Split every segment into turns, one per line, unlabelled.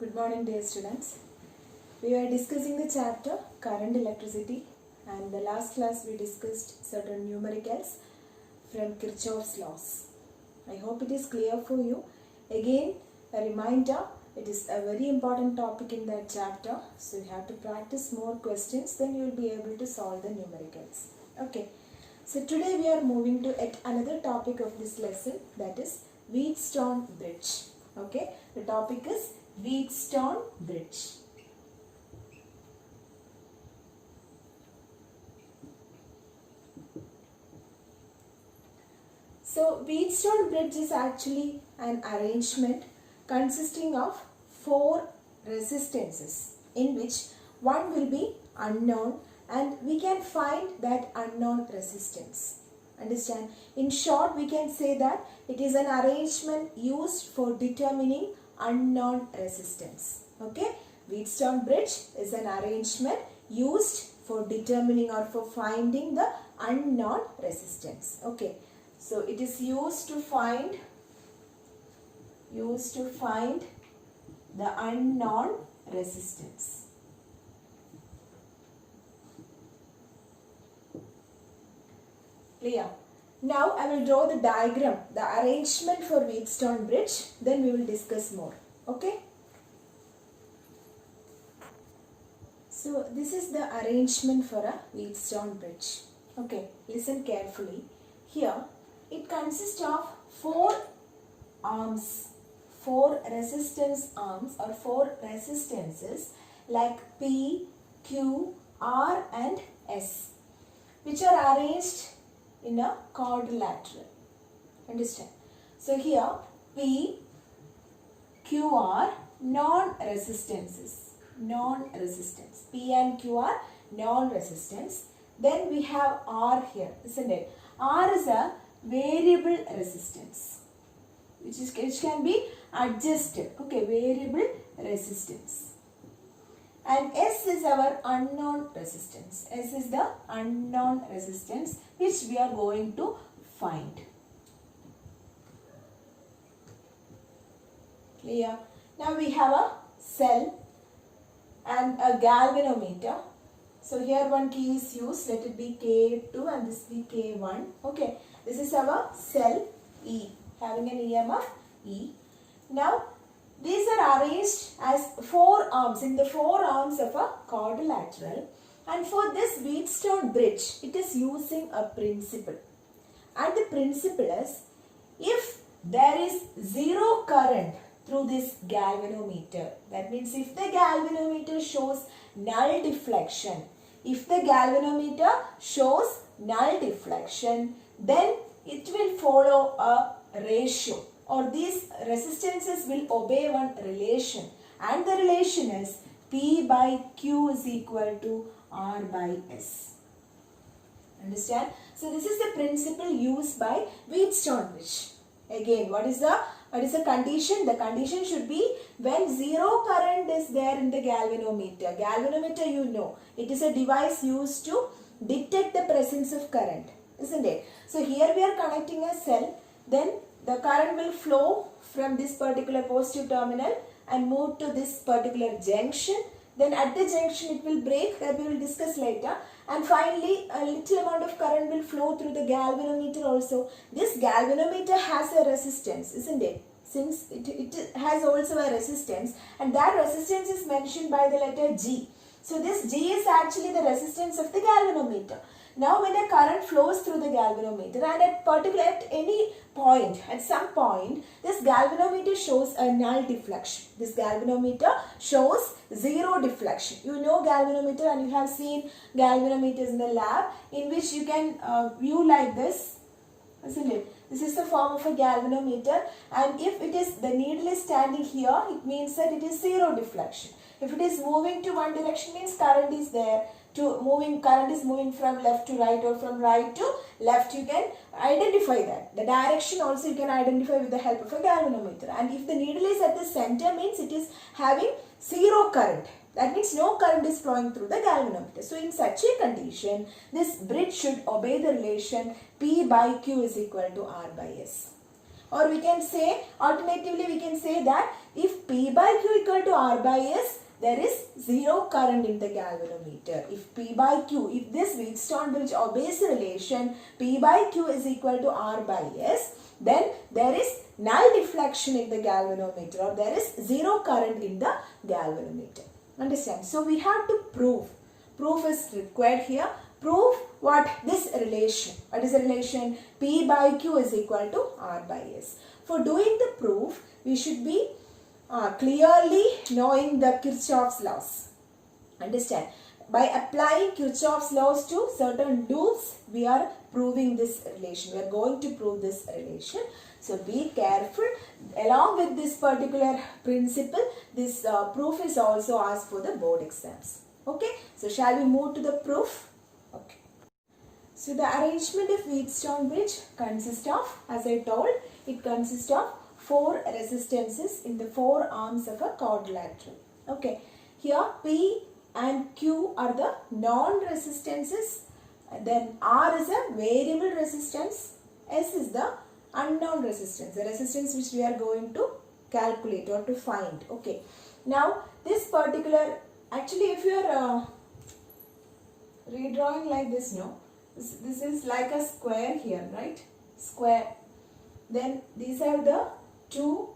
Good morning, dear students. We were discussing the chapter current electricity, and the last class we discussed certain numericals from Kirchhoff's laws. I hope it is clear for you. Again, a reminder, it is a very important topic in that chapter, so you have to practice more questions, then you will be able to solve the numericals. Okay, so today we are moving to yet another topic of this lesson, that is Wheatstone Bridge. Okay, the topic is Wheatstone Bridge. So Wheatstone Bridge is actually an arrangement consisting of 4 resistances in which one will be unknown and we can find that unknown resistance. Understand? In short, we can say that it is an arrangement used for determining unknown resistance. Okay? Wheatstone Bridge is an arrangement used for determining or for finding the unknown resistance. Okay? So it is used to find the unknown resistance. Clear? Now I will draw the diagram, the arrangement for Wheatstone Bridge, then we will discuss more. Okay? So this is the arrangement for a Wheatstone Bridge. Okay, listen carefully. Here it consists of 4 arms, 4 resistance arms or 4 resistances like P, Q, R and S, which are arranged in a quadrilateral. Understand? So here P, Q are non-resistances. Non-resistance. P and Q are non-resistance. Then we have R here, isn't it? R is a variable resistance, which can be adjusted. Okay, variable resistance. And S is our unknown resistance. S is the unknown resistance which we are going to find. Clear? Now we have a cell and a galvanometer. So here one key is used. Let it be K2 and this be K1. Okay. This is our cell E, having an EMF E. Now these are arranged as 4 arms, in the 4 arms of a quadrilateral, and for this Wheatstone Bridge it is using a principle, and the principle is, if there is zero current through this galvanometer, that means if the galvanometer shows null deflection, then it will follow a ratio, or these resistances will obey one relation, and the relation is P by Q is equal to R by S. Understand? So this is the principle used by Wheatstone Bridge. Again, what is the condition? The condition should be when zero current is there in the galvanometer. Galvanometer, you know, it is a device used to detect the presence of current, isn't it? So here we are connecting a cell, then the current will flow from this particular positive terminal and move to this particular junction. Then at the junction it will break, that we will discuss later. And finally a little amount of current will flow through the galvanometer also. This galvanometer has a resistance, isn't it? Since it has also a resistance, and that resistance is mentioned by the letter G. So this G is actually the resistance of the galvanometer. Now when a current flows through the galvanometer and at some point, this galvanometer shows a null deflection. This galvanometer shows zero deflection. You know galvanometer, and you have seen galvanometers in the lab, in which you can view like this, isn't it? This is the form of a galvanometer, and if the needle is standing here, it means that it is zero deflection. If it is moving to one direction, means current is there. Current is moving from left to right or from right to left. You can identify that. The direction also you can identify with the help of a galvanometer. And if the needle is at the center, means it is having zero current. That means no current is flowing through the galvanometer. So in such a condition, this bridge should obey the relation P by Q is equal to R by S. Or we can say, alternatively we can say that if P by Q equal to R by S, there is zero current in the galvanometer. If P by Q, if this Wheatstone bridge obeys the relation P by Q is equal to R by S, then there is null deflection in the galvanometer, or there is zero current in the galvanometer. Understand? So we have to prove. Proof is required here. Prove what? This relation. What is the relation? P by Q is equal to R by S. For doing the proof, we should be clearly knowing the Kirchhoff's laws. Understand? By applying Kirchhoff's laws to certain loops, we are proving this relation. We are going to prove this relation. So be careful. Along with this particular principle, this proof is also asked for the board exams. Okay. So shall we move to the proof? Okay. So the arrangement of Wheatstone bridge consists of, as I told, it consists of 4 resistances in the 4 arms of a quadrilateral. Okay. Here P and Q are the non-resistances. Then R is a variable resistance. S is the unknown resistance, the resistance which we are going to calculate or to find. Okay. Now this particular, actually if you are redrawing like this, no, this is like a square here, right? Square. Then these are the 2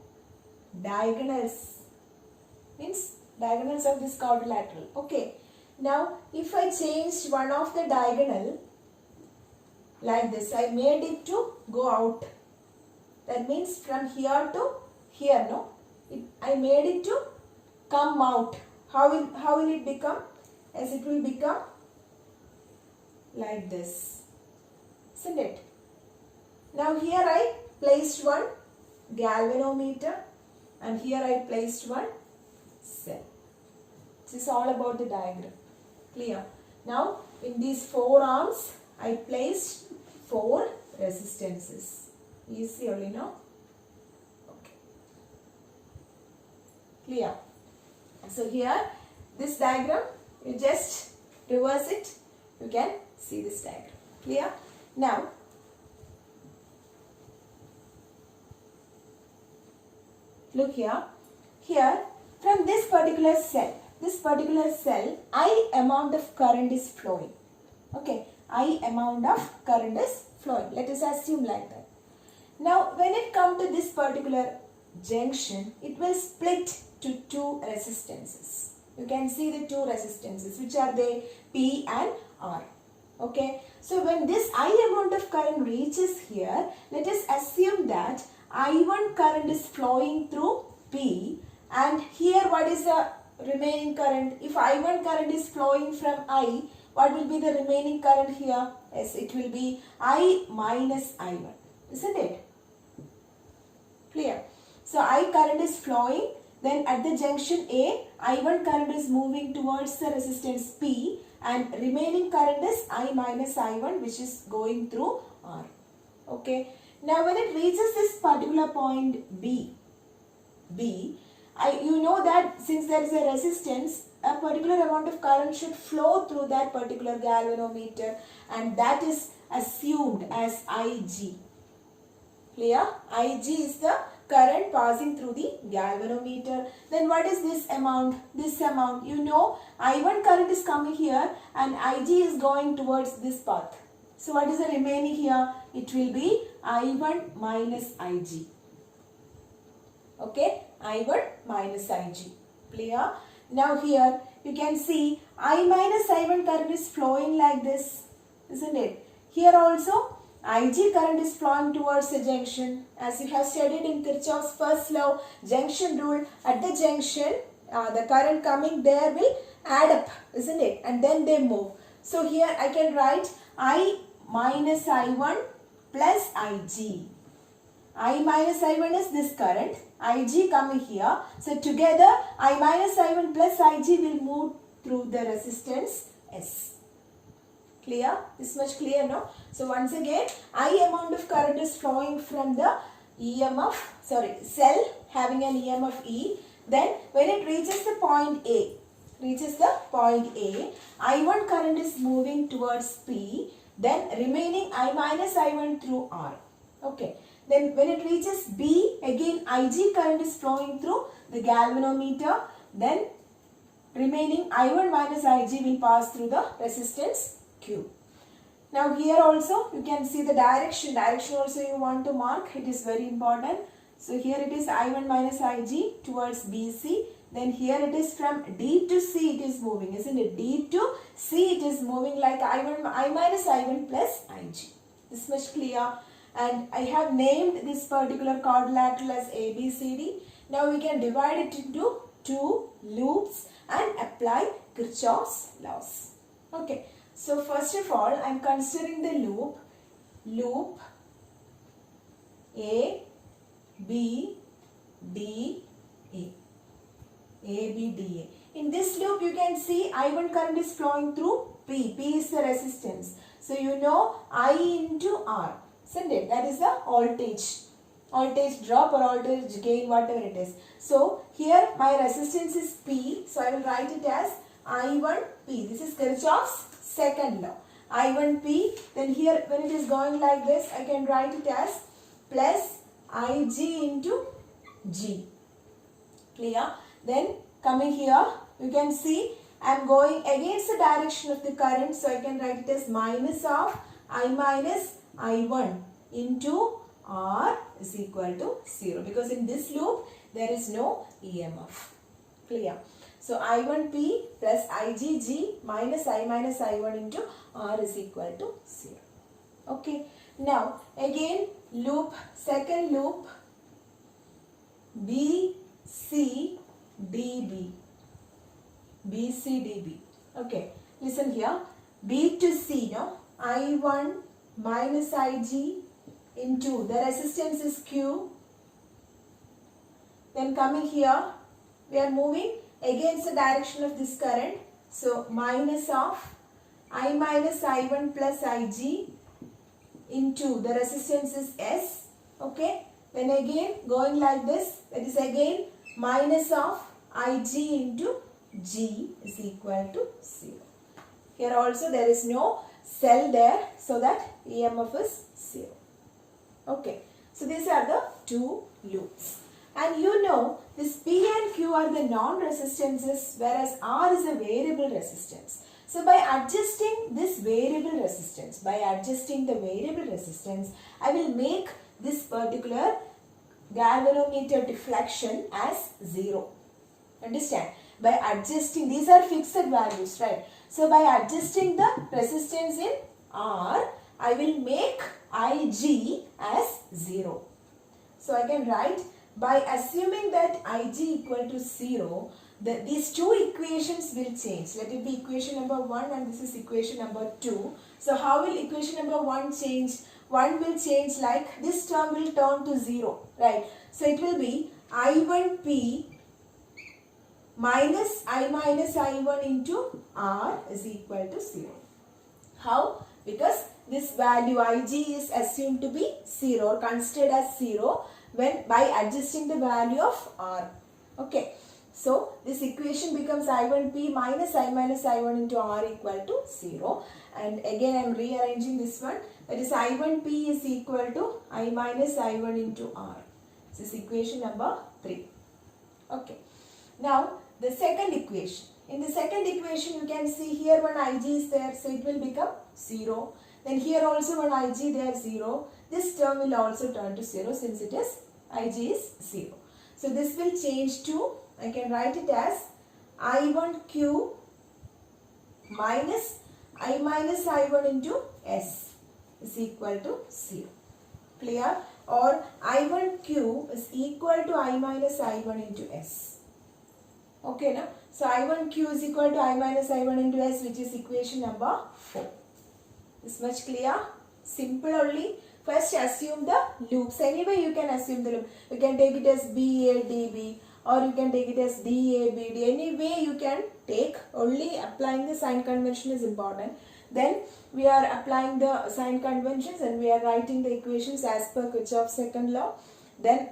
diagonals, means diagonals of this quadrilateral. Okay. Now if I changed one of the diagonal like this, I made it to go out. That means from here to here, no? I made it to come out. How will it become? As it will become like this. Isn't it? Now here I placed one galvanometer and here I placed one cell. This is all about the diagram. Clear? Now in these 4 arms I placed 4 resistances. Easy only, no? Okay. Clear? So here this diagram, you just reverse it, you can see this diagram. Clear? Now look here. Here from this particular cell, I amount of current is flowing. Okay, I amount of current is flowing. Let us assume like that. Now when it comes to this particular junction, it will split to 2 resistances. You can see the 2 resistances, which are they? P and R. Okay. So when this I amount of current reaches here, let us assume that I1 current is flowing through P, and here what is the remaining current? If I1 current is flowing from I, what will be the remaining current here? Yes, it will be I minus I1. Isn't it? Clear? So I current is flowing, then at the junction A, I1 current is moving towards the resistance P, and remaining current is I minus I1, which is going through R. Okay. Now when it reaches this particular point B, you know that since there is a resistance, a particular amount of current should flow through that particular galvanometer, and that is assumed as Ig. Clear? Ig is the current passing through the galvanometer. Then what is this amount? This amount, you know, I1 current is coming here and Ig is going towards this path. So what is the remaining here? It will be I1 minus Ig. Okay, I1 minus Ig. Clear? Now here you can see I minus I1 current is flowing like this, isn't it? Here also Ig current is flowing towards the junction. As you have studied in Kirchhoff's first law, junction rule, at the junction the current coming there will add up, isn't it? And then they move. So here I can write I minus I1 plus Ig. I minus I1 is this current, Ig coming here. So together I minus I1 plus Ig will move through the resistance S. Clear? This much clear, no? So once again, I amount of current is flowing from the cell having an EMF E. Then when it reaches the point A, I1 current is moving towards P. Then remaining I minus I1 through R. Okay. Then when it reaches B, again Ig current is flowing through the galvanometer. Then remaining I1 minus Ig will pass through the resistance Q. Now here also you can see the direction. Direction also you want to mark. It is very important. So here it is I1 minus Ig towards BC. Then here it is from D to C it is moving, isn't it? D to C it is moving like I minus I1 plus Ig. This much clear. And I have named this particular quadrilateral as ABCD. Now we can divide it into two loops and apply Kirchhoff's laws. Okay. So first of all, I am considering the loop A, B, D, A. A, B, D, A. In this loop, you can see I1 current is flowing through P. P is the resistance. So you know I into R. Isn't it? That is the voltage drop or voltage gain, whatever it is. So here my resistance is P. So I will write it as I1P. This is Kirchhoff's second law. I1P. Then here when it is going like this, I can write it as plus Ig into G. Clear? Then coming here, you can see I am going against the direction of the current. So I can write it as minus of I minus I1 into R is equal to 0. Because in this loop, there is no EMF. Clear? So I1P plus IgG minus I minus I1 into R is equal to 0. Okay. Now again second loop BCDB. BCDB. Okay. Listen here. B to C, no? I1 minus Ig into the resistance is Q. Then coming here, we are moving against the direction of this current. So minus of I minus I1 plus Ig into the resistance is S. Okay. Then again going like this. That is again minus of Ig into G is equal to 0. Here also there is no cell there, so that EMF is 0. Okay. So these are the two loops. And you know this P and Q are the non-resistances, whereas R is a variable resistance. So by adjusting this variable resistance, I will make this particular galvanometer deflection as 0. Understand? By adjusting, these are fixed values, right? So by adjusting the resistance in R, I will make Ig as 0. So I can write, by assuming that Ig equal to 0, these two equations will change. Let it be equation number 1 and this is equation number 2. So how will equation number 1 change? 1 will change like this term will turn to 0, right? So it will be I1P minus I minus I1 into R is equal to 0. How? Because this value Ig is assumed to be 0 or considered as 0 when by adjusting the value of R. Okay. So this equation becomes I1P minus I minus I1 into R equal to 0. And again I am rearranging this one. That is I1P is equal to I minus I1 into R. This is equation number 3. Okay. Now the second equation. In the second equation you can see here one Ig is there, so it will become 0. Then here also one Ig there 0. This term will also turn to 0 since it is Ig is 0. So this will change to, I can write it as I1Q minus I minus I1 into S is equal to 0. Clear? Or I1Q is equal to I minus I1 into S. Okay, now? So I1Q is equal to I minus I1 into S, which is equation number 4. Is much clear? Simple only. First assume the loops. Anyway you can assume the loop. You can take it as BADB or you can take it as DABD. Any way you can take. Only applying the sign convention is important. Then we are applying the sign conventions and we are writing the equations as per Kirchhoff's second law. Then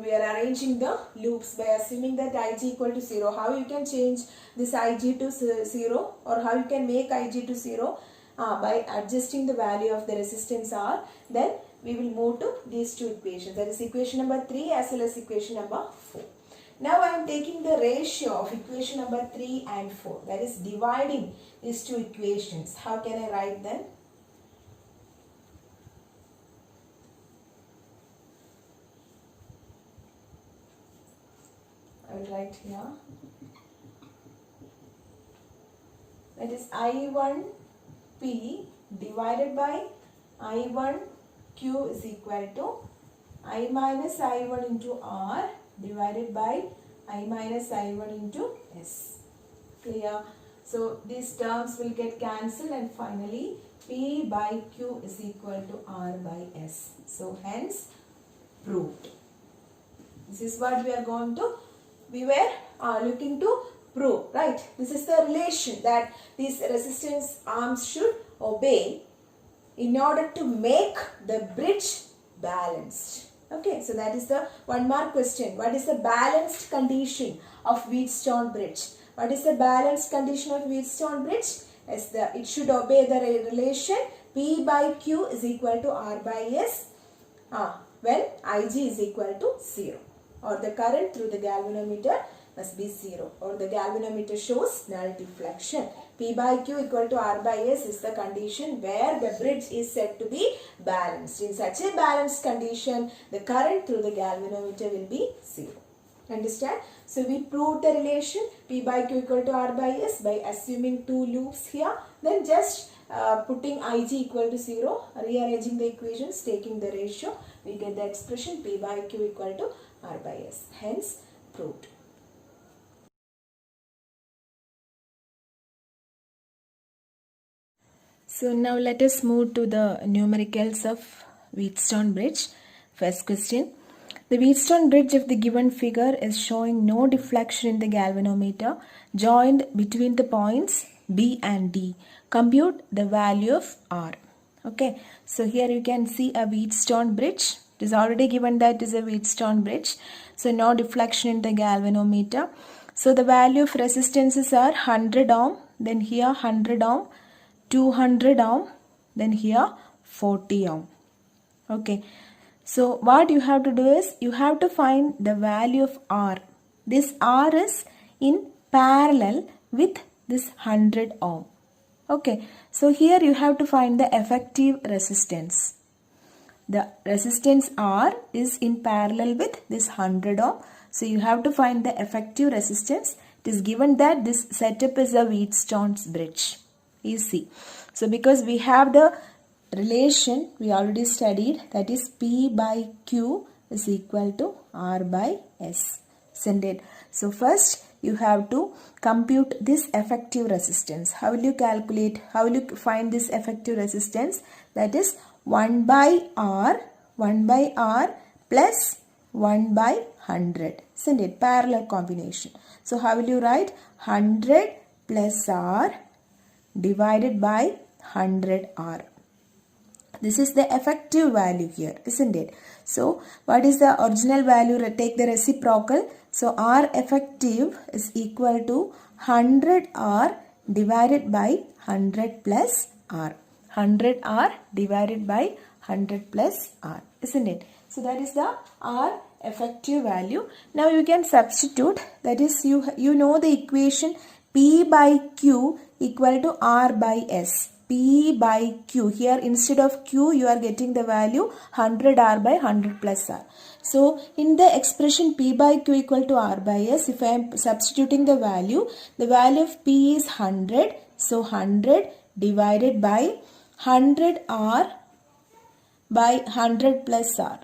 we are arranging the loops by assuming that Ig equal to 0. How you can change this Ig to 0 or how you can make Ig to 0? By adjusting the value of the resistance R. Then we will move to these two equations, that is equation number 3 as well as equation number 4. Now I am taking the ratio of equation number 3 and 4, that is dividing these two equations. How can I write them? I will write here, that is I1P divided by I1Q is equal to I minus I1 into R divided by I minus I1 into S. Clear? So these terms will get cancelled and finally P by Q is equal to R by S. So hence proved. This is what we were looking to prove, right? This is the relation that these resistance arms should obey in order to make the bridge balanced. Okay, so that is the one mark question. What is the balanced condition of Wheatstone bridge? What is the balanced condition of Wheatstone bridge? Yes, it should obey the relation P by Q is equal to R by S when Ig is equal to 0, or the current through the galvanometer must be 0, or the galvanometer shows null deflection. P by Q equal to R by S is the condition where the bridge is said to be balanced. In such a balanced condition, the current through the galvanometer will be 0. Understand? So we proved the relation P by Q equal to R by S by assuming two loops here. Then just putting Ig equal to 0, rearranging the equations, taking the ratio, we get the expression P by Q equal to R by S. Hence proved. So now let us move to the numericals of Wheatstone bridge. First question. The Wheatstone bridge of the given figure is showing no deflection in the galvanometer joined between the points B and D. Compute the value of R. Okay, so here you can see a Wheatstone bridge. It is already given that it is a Wheatstone bridge. So no deflection in the galvanometer. So the value of resistances are 100 ohm, then here 100 ohm, 200 ohm, then here 40 ohm. Okay, so what you have to do is you have to find the value of R. This R is in parallel with this 100 ohm. Okay, so here you have to find the effective resistance. The resistance R is in parallel with this 100 ohm. So you have to find the effective resistance. It is given that this setup is a Wheatstone's bridge. Easy. So because we have the relation we already studied, that is P by Q is equal to R by S. Isn't it? So first you have to compute this effective resistance. How will you calculate? How will you find this effective resistance? That is 1 by R plus 1 by 100. Isn't it? Parallel combination. So how will you write? 100 plus R divided by 100R. This is the effective value here, isn't it? So what is the original value? Take the reciprocal. So R effective is equal to 100R divided by 100 plus R. 100R divided by 100 plus R, isn't it? So that is the R effective value. Now you can substitute, that is you know the equation P by Q equal to R by S. P by Q. Here instead of Q you are getting the value 100R by 100 plus R. So in the expression P by Q equal to R by S, if I am substituting the value of P is 100. So 100 divided by 100R by 100 plus R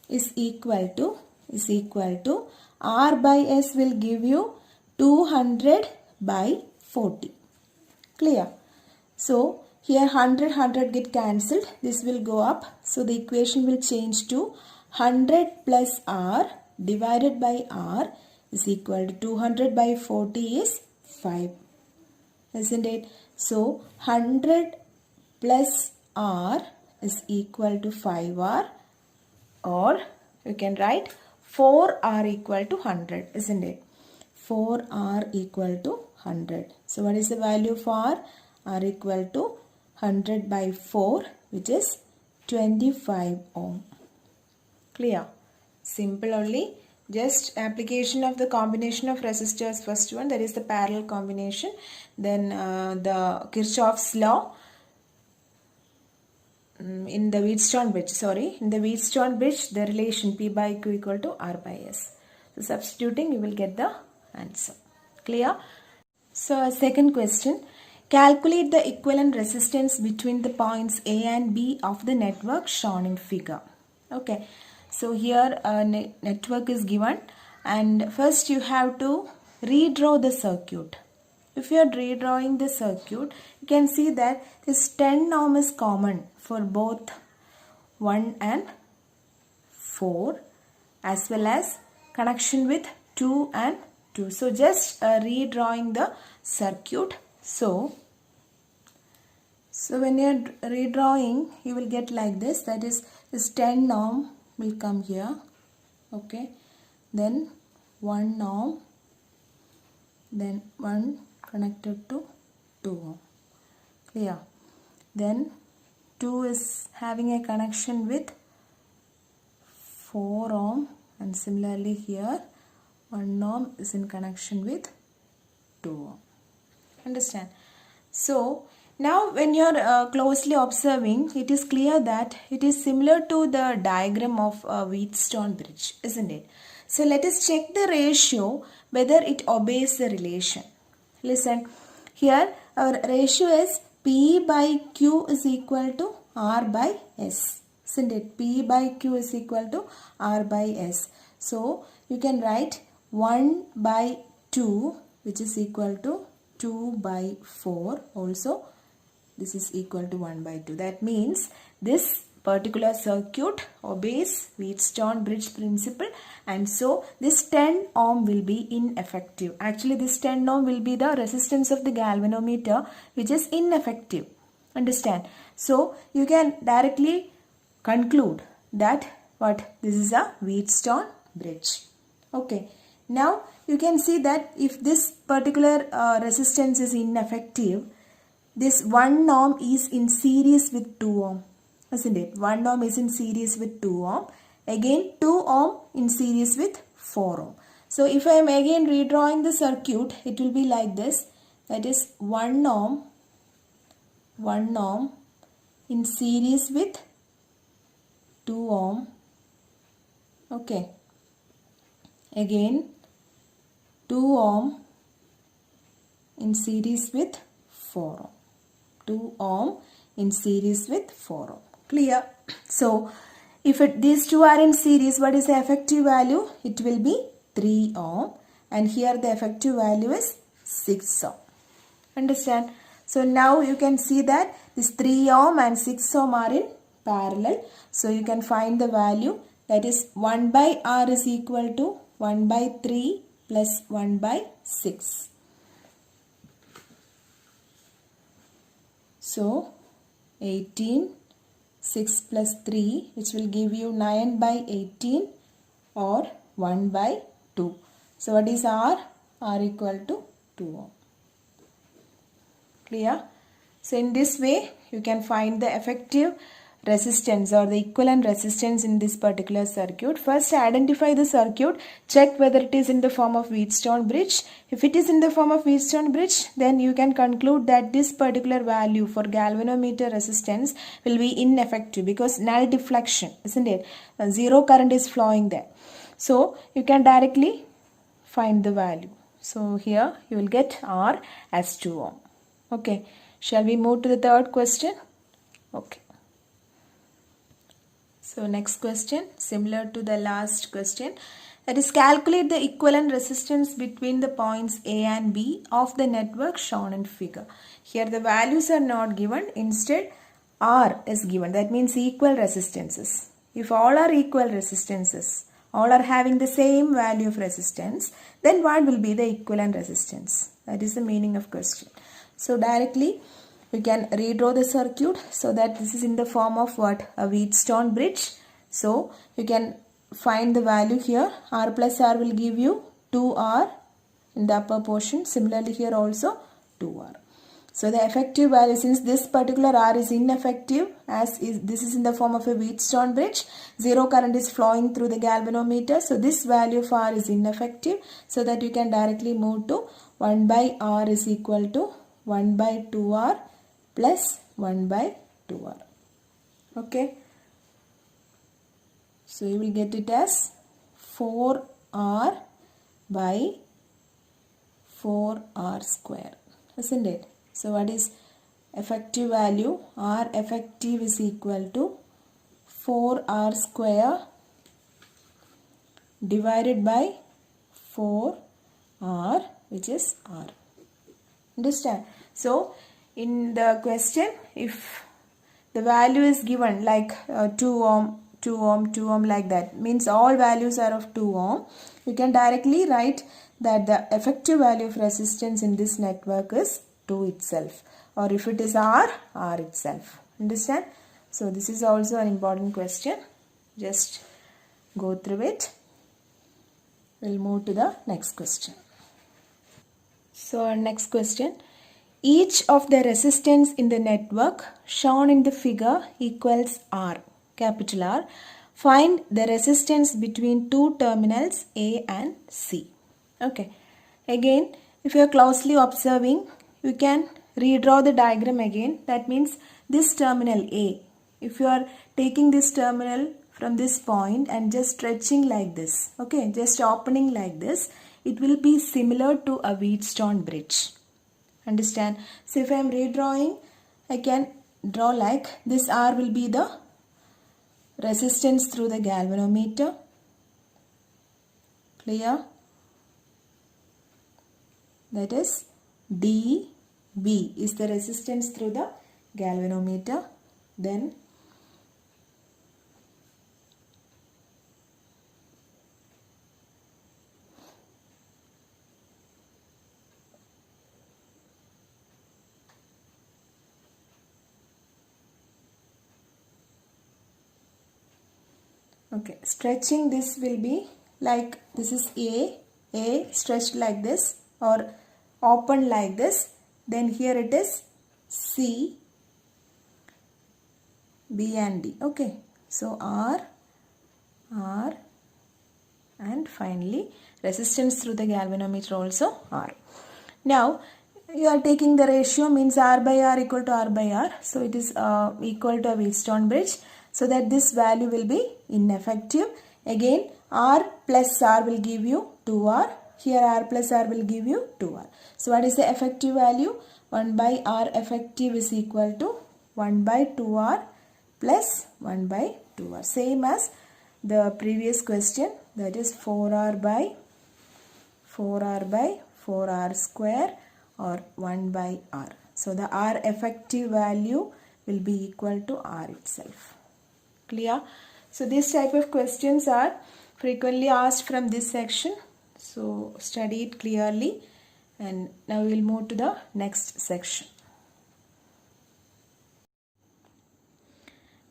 is equal to R by S will give you 200 by 40. Clear? So here 100 get cancelled. This will go up. So the equation will change to 100 plus R divided by R is equal to 200 by 40 is 5. Isn't it? So 100 plus R is equal to 5R, or you can write 4R equal to 100. Isn't it? 4R equal to 100. So what is the value of R? R equal to 100 by 4, which is 25 ohm. Clear? Simple only. Just application of the combination of resistors. First one, that is the parallel combination. Then the Kirchhoff's law in the Wheatstone bridge. In the Wheatstone bridge, the relation P by Q equal to R by S. So substituting, you will get the answer. Clear? So second question. Calculate the equivalent resistance between the points A and B of the network shown in figure. Okay. So here a network is given, and first you have to redraw the circuit. If you are redrawing the circuit, you can see that this 10 ohm is common for both 1 and 4, as well as connection with 2 and 2. So just redrawing the circuit. So when you are redrawing, you will get like this. That is, this 10 ohm will come here. Okay. Then 1 ohm. Then 1 connected to 2 ohm. Clear? Then 2 is having a connection with 4 ohm, and similarly here 1 ohm is in connection with 2 ohm. Understand? So now when you are closely observing, it is clear that it is similar to the diagram of a Wheatstone bridge, isn't it? So let us check the ratio whether it obeys the relation. Listen, here our ratio is P by Q is equal to R by S. Isn't it? P by Q is equal to R by S. So you can write 1 by 2, which is equal to 2 by 4. Also this is equal to 1 by 2. That means this particular circuit obeys Wheatstone bridge principle, and so this 10 ohm will be ineffective. Actually this 10 ohm will be the resistance of the galvanometer, which is ineffective. Understand? So you can directly conclude that this is a Wheatstone bridge. Okay. Now you can see that if this particular resistance is ineffective, this 1 ohm is in series with 2 ohm. Isn't it? 1 ohm is in series with 2 ohm. Again 2 ohm in series with 4 ohm. So if I am again redrawing the circuit, it will be like this. That is 1 ohm in series with 2 ohm. Okay. Again 2 ohm in series with 4 ohm. 2 ohm in series with 4 ohm. Clear? So if these two are in series, what is the effective value? It will be 3 ohm, and here the effective value is 6 ohm. Understand? So now you can see that this 3 ohm and 6 ohm are in parallel. So you can find the value, that is 1 by R is equal to 1 by 3 plus 1 by 6. So 18, 6 plus 3, which will give you 9 by 18 or 1 by 2. So what is R? R equal to 2 ohm. Clear? So in this way you can find the effective resistance or the equivalent resistance in this particular circuit. First identify the circuit, check whether it is in the form of Wheatstone bridge. If it is in the form of Wheatstone bridge, then you can conclude that this particular value for galvanometer resistance will be ineffective because null deflection, isn't it? Zero current is flowing there. So you can directly find the value. So here you will get R as 2 ohm. Okay. Shall we move to the third question? Okay. So next question, similar to the last question, that is calculate the equivalent resistance between the points A and B of the network shown in figure. Here the values are not given, instead R is given. That means equal resistances. If all are equal resistances, all are having the same value of resistance, then what will be the equivalent resistance? That is the meaning of question. So directly we can redraw the circuit so that this is in the form of what? A Wheatstone bridge. So you can find the value here. R plus R will give you 2R in the upper portion. Similarly here also 2R. So the effective value, since this particular R is ineffective, as this is in the form of a Wheatstone bridge, zero current is flowing through the galvanometer. So this value of R is ineffective, so that you can directly move to 1 by R is equal to 1 by 2R plus 1 by 2R. Okay. So you will get it as 4R by 4R square, isn't it? So what is effective value? R effective is equal to 4R square divided by 4R, which is R. Understand? So in the question, if the value is given like 2 ohm, 2 ohm, 2 ohm, like that, means all values are of 2 ohm, you can directly write that the effective value of resistance in this network is 2 itself, or if it is R itself. Understand? So this is also an important question. Just go through it. We'll move to the next question. So our next question. Each of the resistance in the network shown in the figure equals R, capital R. Find the resistance between two terminals A and C. Okay. Again, if you are closely observing, you can redraw the diagram again. That means this terminal A, if you are taking this terminal from this point and just stretching like this, okay, just opening like this, it will be similar to a Wheatstone bridge. Understand? So if I am redrawing, I can draw like this. R will be the resistance through the galvanometer. Clear? That is dB is the resistance through the galvanometer. Then okay, stretching this will be like this is A stretched like this or open like this. Then here it is C, B and D. Okay. So R and finally resistance through the galvanometer also R. Now you are taking the ratio, means R by R equal to R by R. So it is equal to a Wheatstone bridge. So that this value will be ineffective. Again R plus R will give you 2R. Here R plus R will give you 2R. So what is the effective value? 1 by R effective is equal to 1 by 2R plus 1 by 2R. Same as the previous question, that is 4R by 4R square or 1 by R. So the R effective value will be equal to R itself. Clear? So this type of questions are frequently asked from this section. So study it clearly, and now we will move to the next section.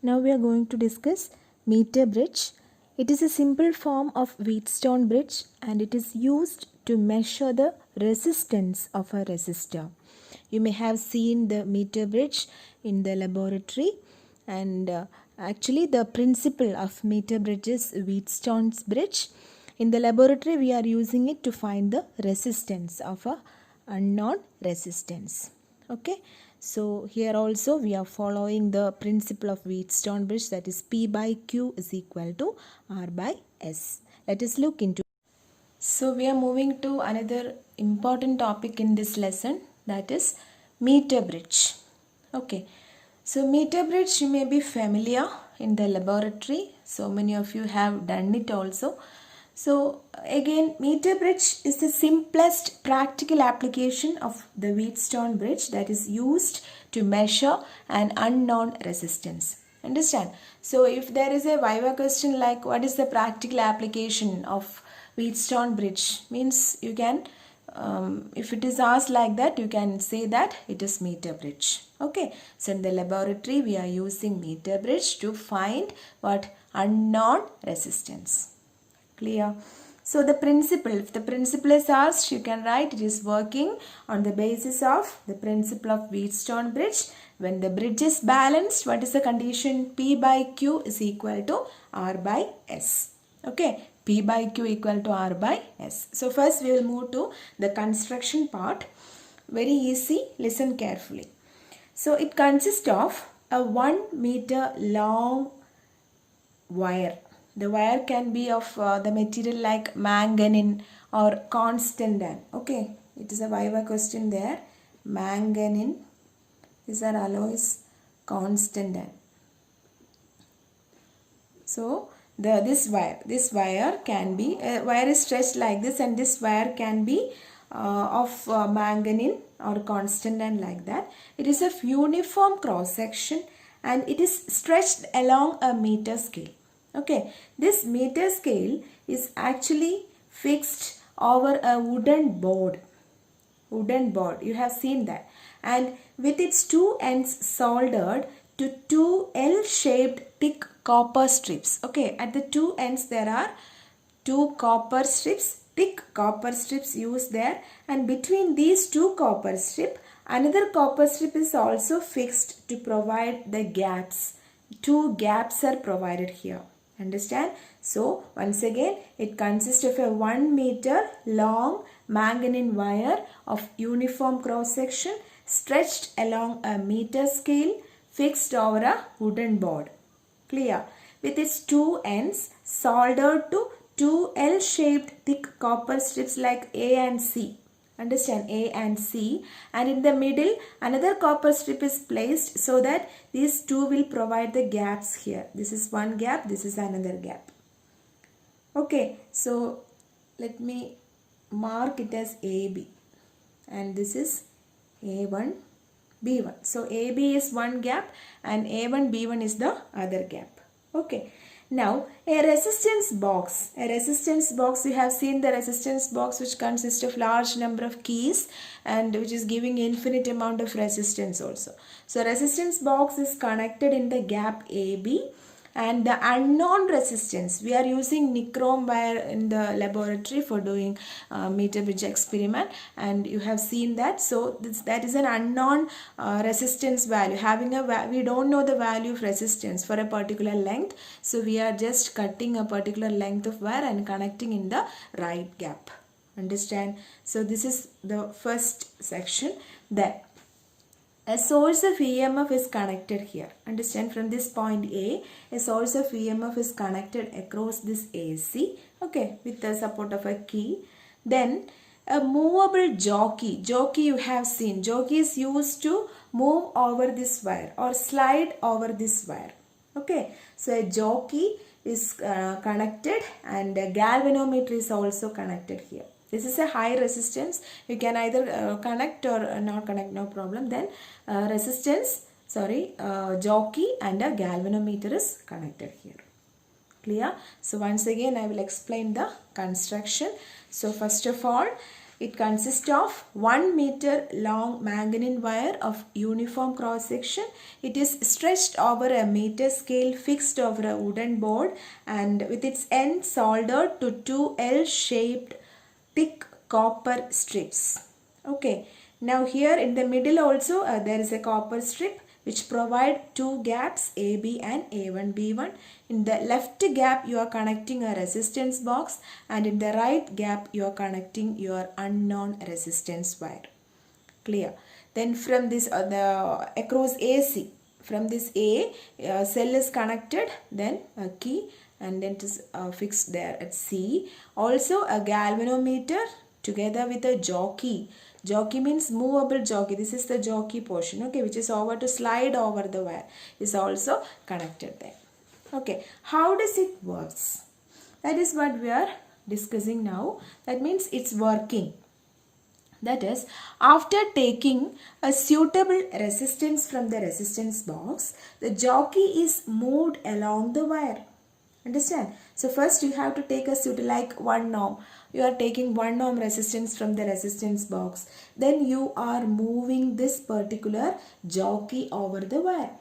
Now we are going to discuss meter bridge. It is a simple form of Wheatstone bridge and it is used to measure the resistance of a resistor. You may have seen the meter bridge in the laboratory, and actually the principle of meter bridge is Wheatstone's bridge. In the laboratory we are using it to find the resistance of a unknown resistance. Okay. So here also we are following the principle of Wheatstone bridge, that is P by Q is equal to R by S. Let us look into. So we are moving to another important topic in this lesson, that is meter bridge. Okay. So meter bridge you may be familiar in the laboratory. So many of you have done it also. So again, meter bridge is the simplest practical application of the Wheatstone bridge that is used to measure an unknown resistance. Understand? So if there is a Viva question like what is the practical application of Wheatstone bridge, means you can, if it is asked like that, you can say that it is meter bridge. Okay. So in the laboratory we are using meter bridge to find what? Unknown resistance. Clear? So the principle, if the principle is asked, you can write it is working on the basis of the principle of Wheatstone bridge. When the bridge is balanced, what is the condition? P by Q is equal to R by S. Okay, P by Q equal to R by S. So first we will move to the construction part. Very easy, listen carefully. So it consists of a 1 meter long wire. The wire can be of the material like manganese or constantan. Okay, it is a Viva question there. Manganese, these are alloys, constantan. So this wire can be, wire is stretched like this, and this wire can be of manganese or constantan like that. It is of uniform cross section and it is stretched along a meter scale. Okay, this meter scale is actually fixed over a wooden board. You have seen that, and with its two ends soldered to two L-shaped thick copper strips. Okay, at the two ends there are two copper strips, thick copper strips used there, and between these two copper strips, another copper strip is also fixed to provide the gaps. Two gaps are provided here. Understand? So once again, it consists of a 1 meter long manganese wire of uniform cross section stretched along a meter scale fixed over a wooden board. Clear? With its two ends soldered to two L-shaped thick copper strips like A and C. Understand? A and C, and in the middle another copper strip is placed so that these two will provide the gaps here. This is one gap, this is another gap. Okay, so let me mark it as AB, and this is A1, B1. So AB is one gap and A1, B1 is the other gap. Okay. Now, a resistance box, you have seen the resistance box which consists of large number of keys and which is giving infinite amount of resistance also. So, resistance box is connected in the gap AB, and the unknown resistance, we are using nichrome wire in the laboratory for doing meter bridge experiment, and you have seen that. So that is an unknown resistance value, we don't know the value of resistance for a particular length, so we are just cutting a particular length of wire and connecting in the right gap. Understand? So this is the first section. Then a source of EMF is connected here. Understand? From this point A, a source of EMF is connected across this AC, okay, with the support of a key. Then a movable jockey you have seen. Jockey is used to move over this wire or slide over this wire. Okay, so a jockey is connected, and a galvanometer is also connected here. This is a high resistance. You can either connect or not connect, no problem. Then jockey and a galvanometer is connected here. Clear? So once again I will explain the construction. So first of all, it consists of 1 meter long manganese wire of uniform cross section. It is stretched over a meter scale fixed over a wooden board and with its end soldered to two L-shaped thick copper strips. Okay, now here in the middle also there is a copper strip which provide two gaps AB and A1, B1. In the left gap you are connecting a resistance box, and in the right gap you are connecting your unknown resistance wire. Clear? Then from this across AC, from this A, cell is connected, then a key, and then it is fixed there at C. Also a galvanometer together with a jockey. Jockey means movable jockey. This is the jockey portion, okay, which is over to slide over the wire, is also connected there. Okay, how does it works? That is what we are discussing now. That means it's working. That is, after taking a suitable resistance from the resistance box, the jockey is moved along the wire. Understand? So first you have to take a suitable, like 1 ohm. You are taking 1 ohm resistance from the resistance box. Then you are moving this particular jockey over the wire.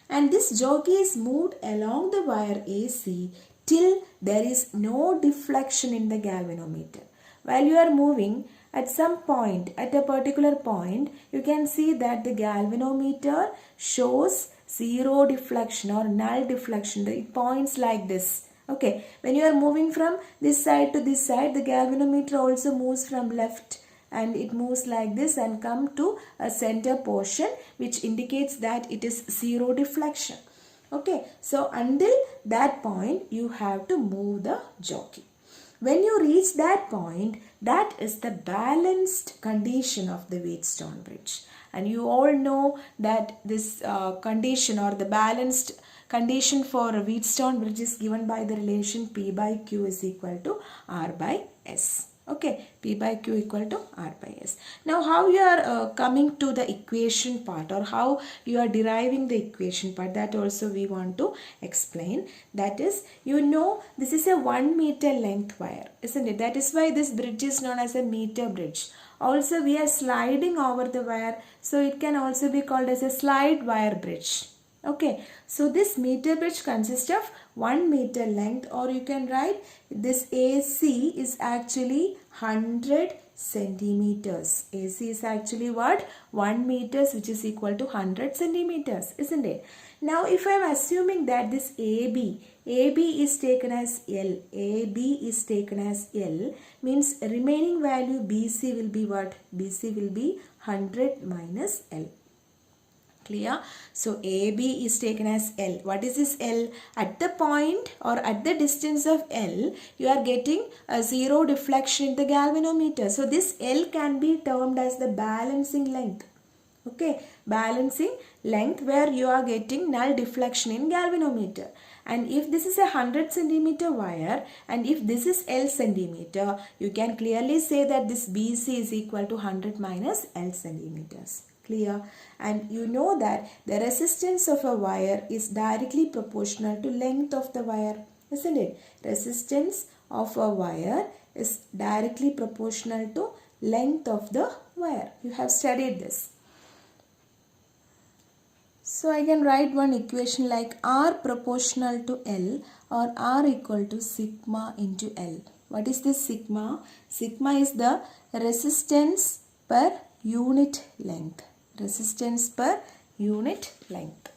And this jockey is moved along the wire AC till there is no deflection in the galvanometer. While you are moving at some point, at a particular point, you can see that the galvanometer shows zero deflection or null deflection. It points like this. Okay, when you are moving from this side to this side, the galvanometer also moves from left and it moves like this and come to a center portion which indicates that it is zero deflection. Okay, so until that point you have to move the jockey. When you reach that point, that is the balanced condition of the Wheatstone bridge. And you all know that this condition or the balanced condition for a Wheatstone bridge is given by the relation P by Q is equal to R by S. Okay, P by Q equal to R by S. Now how you are coming to the equation part, or how you are deriving the equation part, that also we want to explain. That is, you know, this is a 1 meter length wire, isn't it? That is why this bridge is known as a meter bridge. Also we are sliding over the wire, so it can also be called as a slide wire bridge. Okay, so this meter bridge consists of 1 meter length, or you can write this AC is actually 100 centimeters. AC is actually what? 1 meters, which is equal to 100 centimeters, isn't it? Now if I am assuming that this AB is taken as L, AB is taken as L, means remaining value BC will be what? BC will be 100 minus L. Clear? So AB is taken as L. What is this L? At the point or at the distance of L, you are getting a zero deflection in the galvanometer. So this L can be termed as the balancing length. Okay, balancing length where you are getting null deflection in galvanometer. And if this is a 100 centimeter wire and if this is L centimeter, you can clearly say that this BC is equal to 100 minus L centimeters. Clear? And you know that the resistance of a wire is directly proportional to length of the wire, isn't it? Resistance of a wire is directly proportional to length of the wire. You have studied this. So I can write one equation like R proportional to L, or R equal to sigma into L. What is this sigma? Sigma is the resistance per unit length. Resistance per unit length.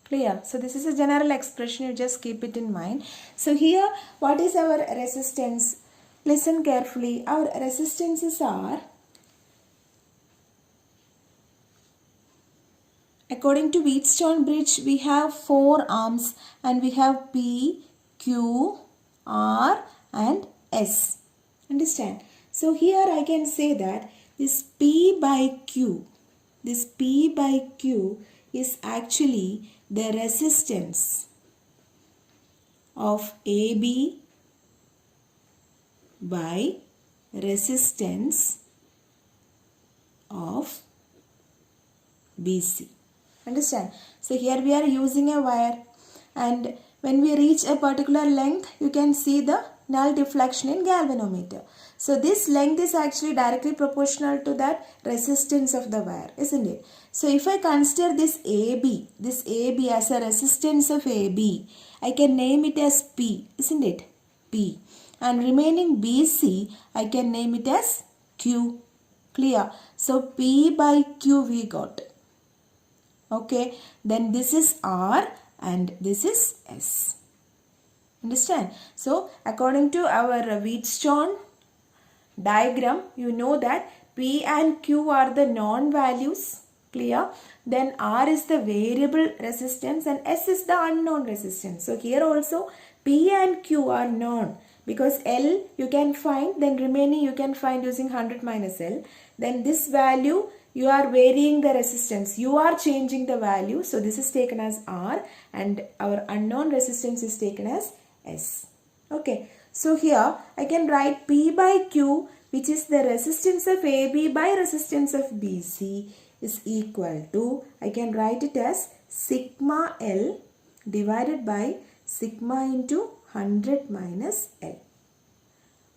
Clear? So this is a general expression, you just keep it in mind. So here, what is our resistance? Listen carefully. Our resistances are, according to Wheatstone bridge, we have 4 arms and we have P, Q, R and S. Understand? So here I can say that this P by Q is actually the resistance of AB by resistance of BC. Understand? So here we are using a wire, and when we reach a particular length, you can see the null deflection in galvanometer. So this length is actually directly proportional to that resistance of the wire, isn't it? So if I consider this AB as a resistance of AB, I can name it as P, isn't it? P. And remaining BC, I can name it as Q. Clear? So P by Q we got. Okay. Then this is R and this is S. Understand? So according to our Wheatstone diagram, you know that P and Q are the known values. Clear? Then R is the variable resistance and S is the unknown resistance. So here also P and Q are known, because L you can find, then remaining you can find using 100 minus L. Then this value you are varying the resistance, you are changing the value. So this is taken as R and our unknown resistance is taken as S. Okay, so here I can write P by Q, which is the resistance of AB by resistance of BC, is equal to, I can write it as sigma L divided by sigma into 100 minus L.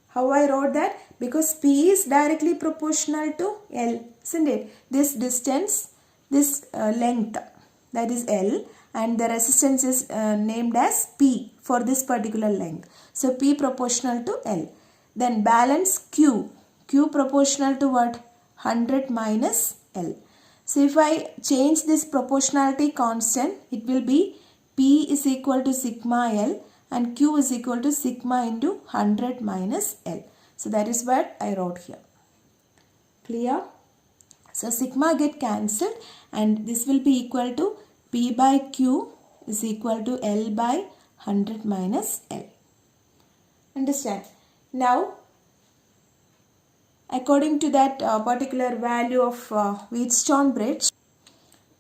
How I wrote that? Because P is directly proportional to L, isn't it? This distance, this length that is L, and the resistance is named as P for this particular length. So P proportional to L. Then balance Q. Q proportional to what? 100 minus L. So if I change this proportionality constant, it will be P is equal to sigma L and Q is equal to sigma into 100 minus L. So that is what I wrote here. Clear? So sigma get cancelled and this will be equal to P by Q is equal to L by 100 minus L. Understand? Now, according to that particular value of Wheatstone bridge,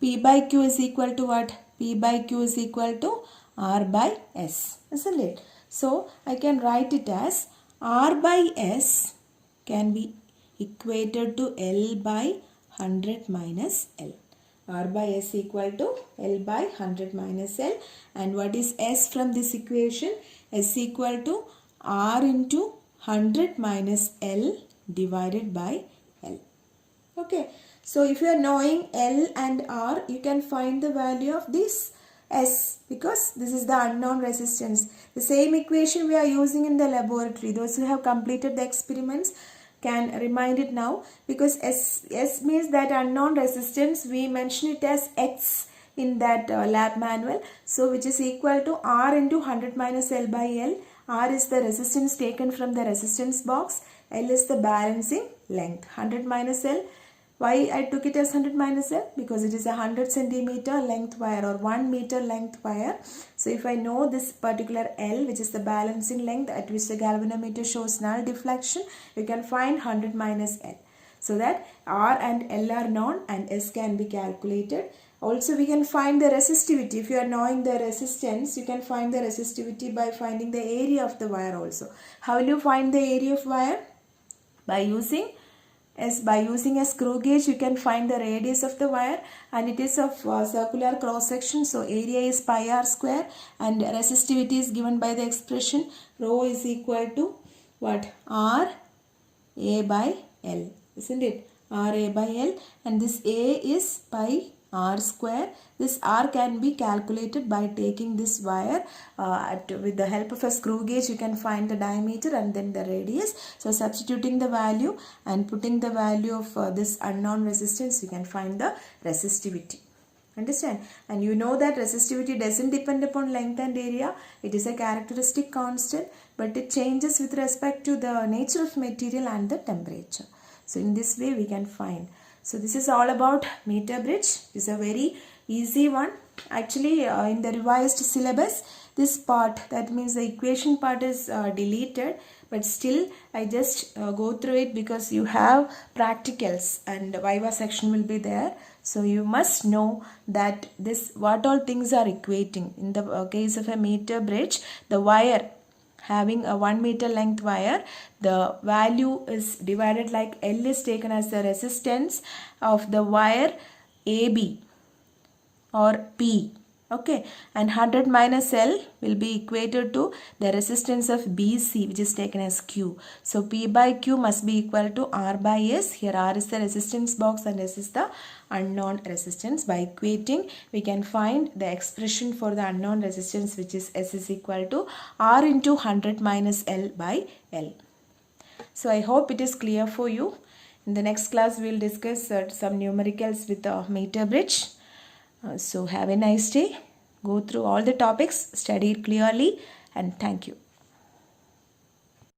P by Q is equal to what? P by Q is equal to R by S, isn't it? So, I can write it as R by S can be equated to L by 100 minus L. R by S equal to L by 100 minus L. And what is S from this equation? S equal to R into 100 minus L divided by L. Okay. So if you are knowing L and R, you can find the value of this S because this is the unknown resistance. The same equation we are using in the laboratory. Those who have completed the experiments can remind it now because S means that unknown resistance. We mention it as X in that lab manual. So which is equal to R into 100 minus L by L. R is the resistance taken from the resistance box. L is the balancing length. 100 minus L. Why I took it as 100 minus L? Because it is a 100 centimeter length wire or 1 meter length wire. So if I know this particular L, which is the balancing length at which the galvanometer shows null deflection, you can find 100 minus L. So that R and L are known and S can be calculated. Also we can find the resistivity. If you are knowing the resistance, you can find the resistivity by finding the area of the wire also. How will you find the area of wire? By using a screw gauge, you can find the radius of the wire and it is of circular cross section. So area is pi r square and resistivity is given by the expression rho is equal to what? R A by L, isn't it? R A by L, and this A is pi r square. This r can be calculated by taking this wire with the help of a screw gauge. You can find the diameter and then the radius. So substituting the value and putting the value of this unknown resistance, you can find the resistivity. Understand? And you know that resistivity doesn't depend upon length and area. It is a characteristic constant, but it changes with respect to the nature of material and the temperature. So in this way we can find. So this is all about meter bridge. It's a very easy one. Actually in the revised syllabus, this part, that means the equation part, is deleted, but still I just go through it because you have practicals and Viva section will be there. So you must know that this what all things are equating. In the case of a meter bridge, the wire having a 1 meter length wire, the value is divided like L is taken as the resistance of the wire AB or P. Okay, and 100 minus L will be equated to the resistance of BC, which is taken as Q. So P by Q must be equal to R by S. Here R is the resistance box and S is the unknown resistance. By equating, we can find the expression for the unknown resistance, which is S is equal to R into 100 minus L by L. So I hope it is clear for you. In the next class, we will discuss some numericals with a meter bridge. So have a nice day. Go through all the topics, study it clearly, and thank you.